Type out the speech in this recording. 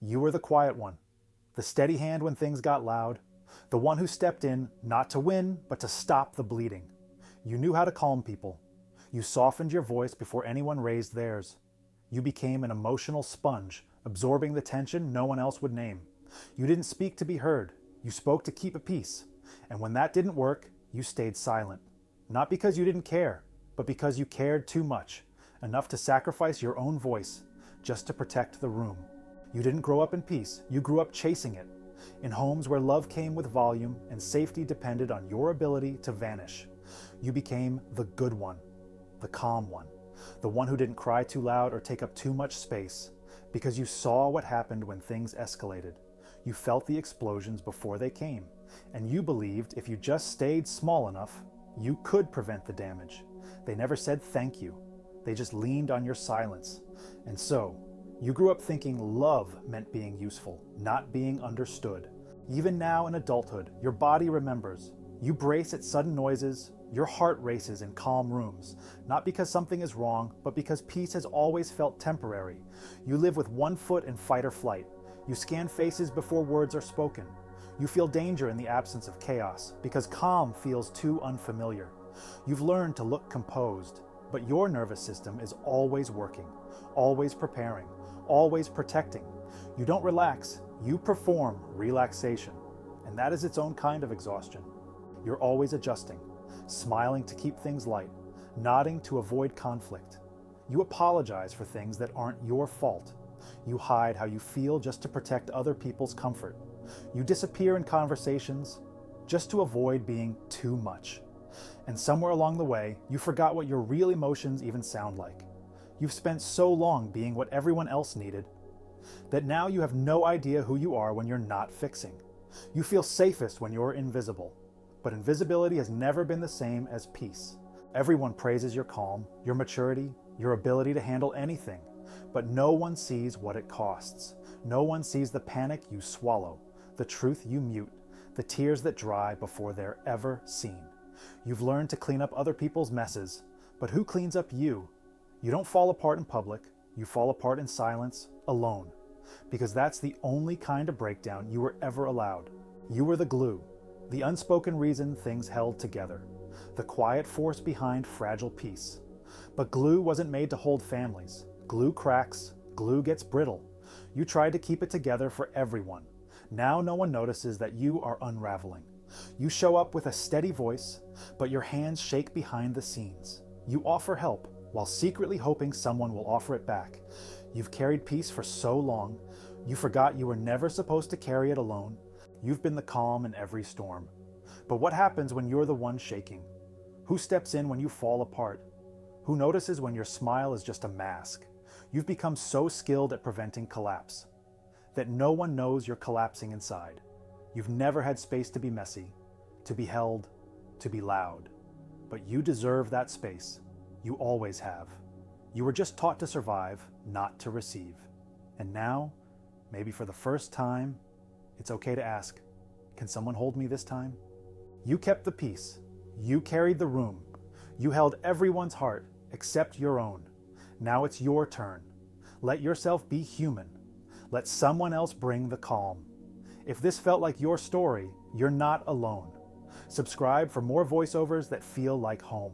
You were the quiet one, the steady hand when things got loud, the one who stepped in not to win, but to stop the bleeding. You knew how to calm people. You softened your voice before anyone raised theirs. You became an emotional sponge, absorbing the tension no one else would name. You didn't speak to be heard. You spoke to keep a peace. And when that didn't work, you stayed silent. Not because you didn't care, but because you cared too much, enough to sacrifice your own voice just to protect the room. You didn't grow up in peace. You grew up chasing it, in homes where love came with volume and safety depended on your ability to vanish. You became the good one, the calm one, the one who didn't cry too loud or take up too much space, because you saw what happened when things escalated. You felt the explosions before they came, and you believed if you just stayed small enough, you could prevent the damage. They never said thank you. They just leaned on your silence. And so, you grew up thinking love meant being useful, not being understood. Even now in adulthood, your body remembers. You brace at sudden noises, your heart races in calm rooms, not because something is wrong, but because peace has always felt temporary. You live with one foot in fight or flight. You scan faces before words are spoken. You feel danger in the absence of chaos, because calm feels too unfamiliar. You've learned to look composed, but your nervous system is always working, always preparing, always protecting. You don't relax, you perform relaxation, and that is its own kind of exhaustion. You're always adjusting, smiling to keep things light, nodding to avoid conflict. You apologize for things that aren't your fault. You hide how you feel just to protect other people's comfort. You disappear in conversations just to avoid being too much. And somewhere along the way, you forgot what your real emotions even sound like. You've spent so long being what everyone else needed that now you have no idea who you are when you're not fixing. You feel safest when you're invisible, but invisibility has never been the same as peace. Everyone praises your calm, your maturity, your ability to handle anything, but no one sees what it costs. No one sees the panic you swallow, the truth you mute, the tears that dry before they're ever seen. You've learned to clean up other people's messes, but who cleans up you? You don't fall apart in public, you fall apart in silence, alone, because that's the only kind of breakdown you were ever allowed. You were the glue, the unspoken reason things held together, the quiet force behind fragile peace. But glue wasn't made to hold families. Glue cracks, glue gets brittle. You tried to keep it together for everyone. Now no one notices that you are unraveling. You show up with a steady voice, but your hands shake behind the scenes. You offer help, while secretly hoping someone will offer it back. You've carried peace for so long, you forgot you were never supposed to carry it alone. You've been the calm in every storm. But what happens when you're the one shaking? Who steps in when you fall apart? Who notices when your smile is just a mask? You've become so skilled at preventing collapse that no one knows you're collapsing inside. You've never had space to be messy, to be held, to be loud. But you deserve that space. You always have. You were just taught to survive, not to receive. And now, maybe for the first time, it's okay to ask, can someone hold me this time? You kept the peace. You carried the room. You held everyone's heart except your own. Now it's your turn. Let yourself be human. Let someone else bring the calm. If this felt like your story, you're not alone. Subscribe for more voiceovers that feel like home.